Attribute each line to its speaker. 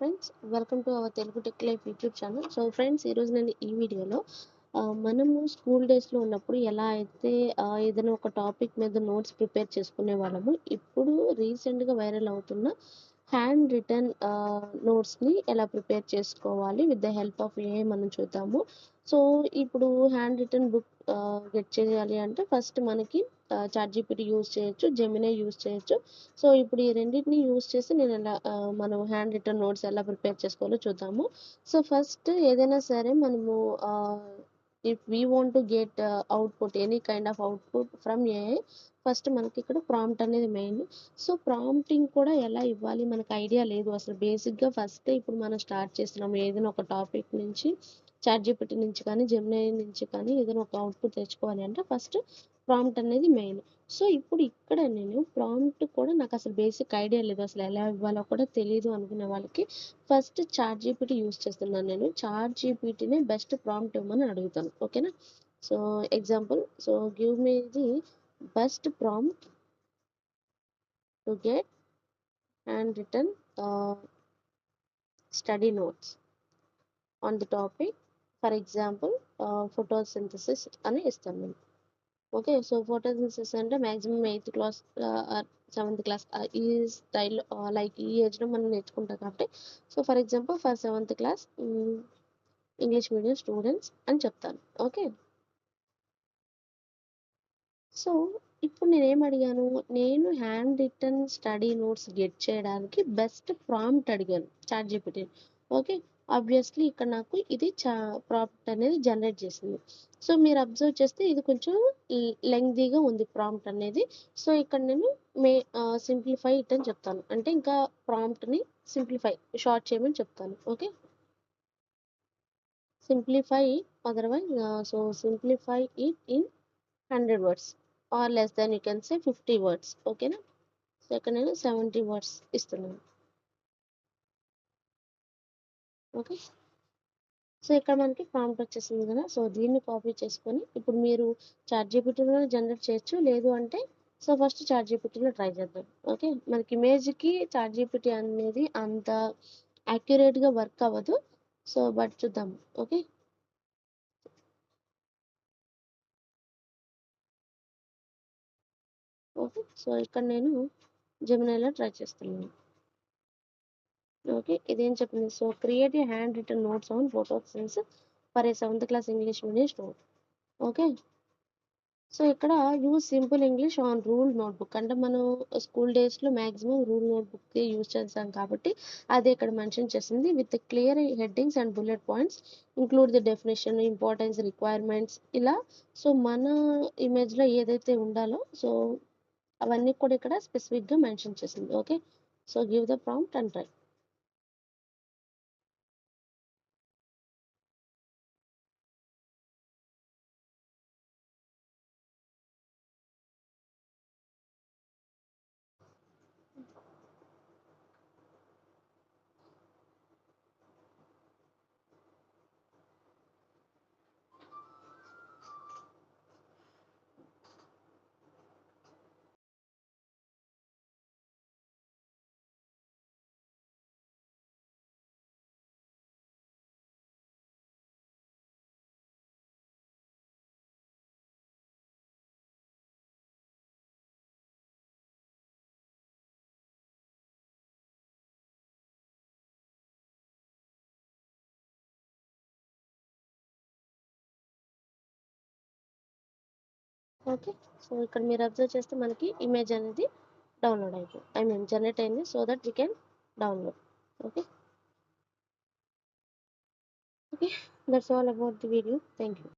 Speaker 1: Friends, welcome to our Telugu tech life YouTube channel. So friends, ఈరోజు నేను ఈ వీడియోలో మనము స్కూల్ డేస్లో ఉన్నప్పుడు ఎలా అయితే ఏదైనా ఒక టాపిక్ మీద నోట్స్ ప్రిపేర్ చేసుకునే వాళ్ళము, ఇప్పుడు రీసెంట్గా వైరల్ అవుతున్న హ్యాండ్ రిటర్న్ నోట్స్ని ఎలా ప్రిపేర్ చేసుకోవాలి with the help of AI మనం చూద్దాము. సో ఇప్పుడు హ్యాండ్ రిటర్న్ బుక్ గెట్ చేయాలి అంటే ఫస్ట్ మనకి చాట్ జీపీటీ యూజ్ చేయొచ్చు, జెమినై యూజ్ చేయొచ్చు. సో ఇప్పుడు ఈ రెండింటిని యూజ్ చేసి నేను ఎలా మనం హ్యాండ్ రిటర్న్ నోట్స్ ఎలా ప్రిపేర్ చేసుకోవాలో చూద్దాము. సో ఫస్ట్ ఏదైనా సరే మనము if we want to get output, any kind of output from AI, first మనకి ఇక్కడ ప్రాంప్ట్ అనేది మెయిన్. సో ప్రాంప్టింగ్ కూడా ఎలా ఇవ్వాలి మనకు ఐడియా లేదు అసలు. బేసిక్గా ఫస్ట్ ఇప్పుడు మనం స్టార్ట్ చేస్తున్నాము ఏదైనా ఒక టాపిక్ నుంచి, చాట్ జీపీటీ నుంచి కానీ జెమినై నుంచి కానీ ఏదైనా ఒక అవుట్పుట్ తెచ్చుకోవాలి అంటే ఫస్ట్ ప్రాంప్ట్ అనేది మెయిన్. సో ఇప్పుడు ఇక్కడ నేను ప్రాంప్ట్ కూడా నాకు అసలు బేసిక్ ఐడియా లేదు, అసలు ఎలా ఇవ్వాలో కూడా తెలియదు అనుకునే వాళ్ళకి ఫస్ట్ చాట్ జీపీటీ యూస్ చేస్తున్నాను. నేను చాట్ జీపీటీని బెస్ట్ ప్రాంప్ట్ ఇవ్వమని అడుగుతాను. ఓకేనా? So example, so give me the best prompt to get handwritten study notes on the topic, for example photosynthesis అని ఇస్తాను నేను. ఓకే, సో ఫోటోసింథసిస్ అంటే maximum 8th class or 7th class ఈ స్టైల్లో, like ఈ ఏజ్లో మనం నేర్చుకుంటాం కాబట్టి, so for example for 7th class English medium students అని చెప్తాను. ఓకే, సో ఇప్పుడు నేనేం అడిగాను, నేను handwritten study notes get చేయడానికి బెస్ట్ ప్రాంప్ట్ అడిగాను చాట్ జీపీటీ. ఓకే, ఆబ్వియస్లీ ఇక్కడ నాకు ఇది ప్రాంప్ట్ అనేది జనరేట్ చేసింది. సో మీరు అబ్జర్వ్ చేస్తే ఇది కొంచెం లెంగ్దీగా ఉంది ప్రాంప్ట్ అనేది. సో ఇక్కడ నేను సింప్లిఫై ఇట్ అని చెప్తాను, అంటే ఇంకా ప్రాంప్ట్ని సింప్లిఫై, షార్ట్ చేయమని చెప్తాను. Okay, simplify otherwise, so simplify it in 100 words or less than you can say 50 words. ఓకేనా? సో ఇక్కడ నేను 70 words ఇస్తున్నాను. ఓకే, సో ఇక్కడ మనకి ప్రాంప్ట్ వచ్చేసింది కదా. సో దీన్ని కాపీ చేసుకొని ఇప్పుడు మీరు చాట్ జీపీటీలో జనరేట్ చేయొచ్చు, లేదు అంటే సో ఫస్ట్ చాట్ జీపీటీలో ట్రై చేద్దాం. ఓకే, మనకి ఇమేజ్కి చాట్ జీపీటీ అనేది అంత యాక్యురేట్గా వర్క్ అవ్వదు. సో బట్ చూద్దాం. ఓకే, ఓకే, సో ఇక్కడ నేను జెమినైలో ట్రై చేస్తున్నాను. ఓకే, ఇదేం చెప్పింది, so create a hand written notes on photosynthesis for a 7th class English medium student. Okay, so ఇక్కడ use simple English on rule notebook, అంటే మనం స్కూల్ డేస్లో మ్యాక్సిమం రూల్ నోట్బుక్ యూజ్ చేస్తాం కాబట్టి అదే ఇక్కడ మెన్షన్ చేసింది. With clear headings and bullet points, include the definition, importance, requirements ఇలా. సో మన ఇమేజ్లో ఏదైతే ఉండాలో సో అవన్నీ కూడా ఇక్కడ స్పెసిఫిక్గా మెన్షన్ చేసింది. Okay, so give the prompt and try. Okay, so ఇక్కడ మీరు అబ్జర్వ్ చేస్తే మనకి ఇమేజ్ అనేది డౌన్లోడ్ అయిపోయింది, ఐ మీన్ జనరేట్ అయింది. So that we can download. Okay, okay, that's all about the video. Thank you.